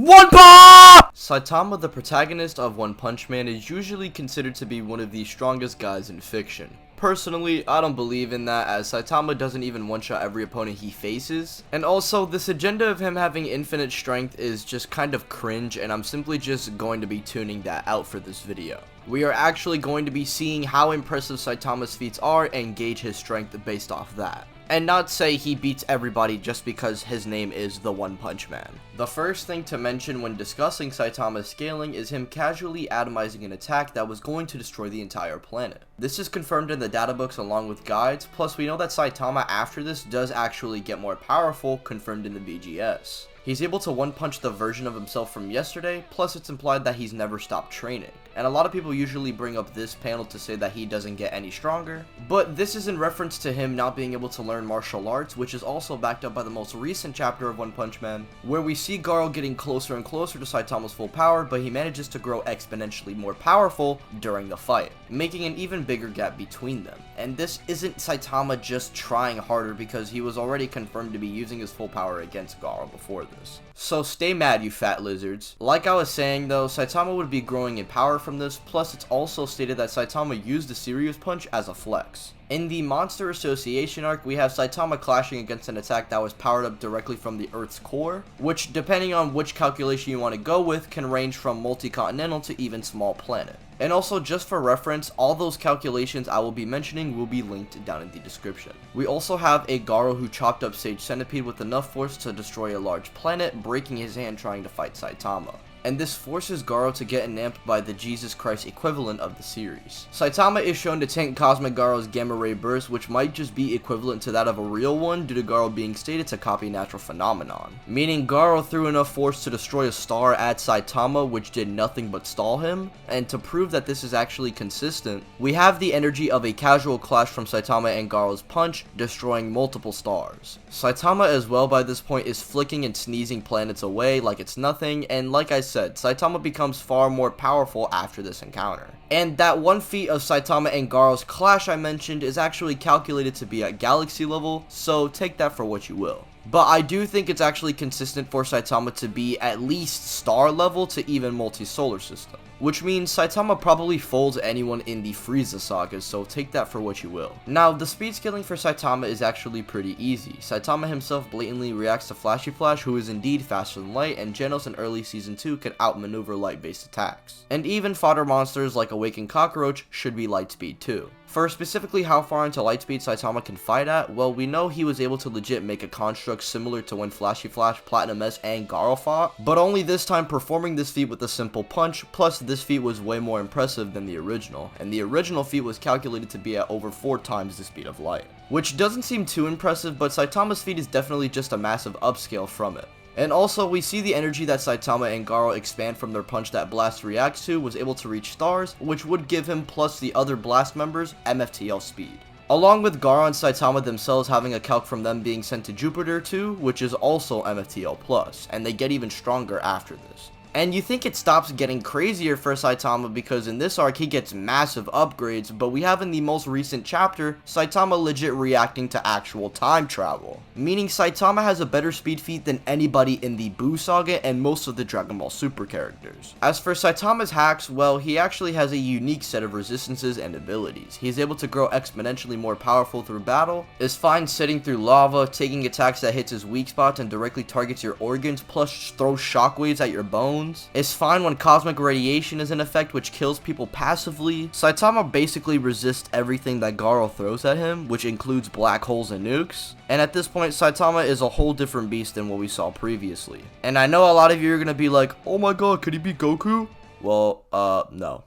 One Punch! Saitama, the protagonist of One Punch Man, is usually considered to be one of the strongest guys in fiction. Personally, I don't believe in that, as Saitama doesn't even one-shot every opponent he faces. And also, this agenda of him having infinite strength is just kind of cringe, and I'm simply just going to be tuning that out for this video. We are actually going to be seeing how impressive Saitama's feats are and gauge his strength based off that. And not say he beats everybody just because his name is the One Punch Man. The first thing to mention when discussing Saitama's scaling is him casually atomizing an attack that was going to destroy the entire planet. This is confirmed in the databooks along with guides, plus we know that Saitama after this does actually get more powerful, confirmed in the BGS. He's able to one-punch the version of himself from yesterday, plus it's implied that he's never stopped training. And a lot of people usually bring up this panel to say that he doesn't get any stronger, but this is in reference to him not being able to learn martial arts, which is also backed up by the most recent chapter of One Punch Man, where we see Garou getting closer and closer to Saitama's full power, but he manages to grow exponentially more powerful during the fight, making an even bigger gap between them. And this isn't Saitama just trying harder, because he was already confirmed to be using his full power against Garou before this. So stay mad, you fat lizards. Like I was saying though, Saitama would be growing in power from this, plus it's also stated that Saitama used the serious punch as a flex. In the Monster Association arc, we have Saitama clashing against an attack that was powered up directly from the Earth's core, which, depending on which calculation you want to go with, can range from multi-continental to even small planet. And also, just for reference, all those calculations I will be mentioning will be linked down in the description. We also have a Garou who chopped up Sage Centipede with enough force to destroy a large planet, breaking his hand trying to fight Saitama. And this forces Garou to get namped by the Jesus Christ equivalent of the series. Saitama is shown to tank Cosmic Garou's Gamma Ray Burst, which might just be equivalent to that of a real one due to Garou being stated to copy natural phenomenon. Meaning Garou threw enough force to destroy a star at Saitama, which did nothing but stall him. And to prove that this is actually consistent, we have the energy of a casual clash from Saitama and Garou's punch, destroying multiple stars. Saitama as well by this point is flicking and sneezing planets away like it's nothing, and like I said, Saitama becomes far more powerful after this encounter. And that one feat of Saitama and Garou's clash I mentioned is actually calculated to be at galaxy level, so take that for what you will. But I do think it's actually consistent for Saitama to be at least star level to even multi-solar system. Which means Saitama probably folds anyone in the Frieza saga, so take that for what you will. Now, the speed scaling for Saitama is actually pretty easy. Saitama himself blatantly reacts to Flashy Flash, who is indeed faster than light, and Genos in early season 2 can outmaneuver light-based attacks. And even fodder monsters like Awakened Cockroach should be light speed too. For specifically how far into lightspeed Saitama can fight at, well, we know he was able to legit make a construct similar to when Flashy Flash, Platinum S, and Garou fought, but only this time performing this feat with a simple punch, plus this feat was way more impressive than the original, and the original feat was calculated to be at over 4 times the speed of light. Which doesn't seem too impressive, but Saitama's feat is definitely just a massive upscale from it. And also, we see the energy that Saitama and Garou expand from their punch that Blast reacts to was able to reach stars, which would give him plus the other Blast members MFTL speed. Along with Garou and Saitama themselves having a calc from them being sent to Jupiter too, which is also MFTL plus, and they get even stronger after this. And you think it stops getting crazier for Saitama because in this arc he gets massive upgrades, but we have in the most recent chapter Saitama legit reacting to actual time travel. Meaning Saitama has a better speed feat than anybody in the Buu saga and most of the Dragon Ball Super characters. As for Saitama's hacks, well, he actually has a unique set of resistances and abilities. He is able to grow exponentially more powerful through battle, is fine sitting through lava, taking attacks that hits his weak spots and directly targets your organs, plus throws shockwaves at your bones. Is fine when cosmic radiation is in effect, which kills people passively. Saitama basically resists everything that Garou throws at him, which includes black holes and nukes. And at this point, Saitama is a whole different beast than what we saw previously. And I know a lot of you are gonna be like, oh my god, could he be Goku? Well, no.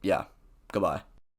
Yeah, goodbye.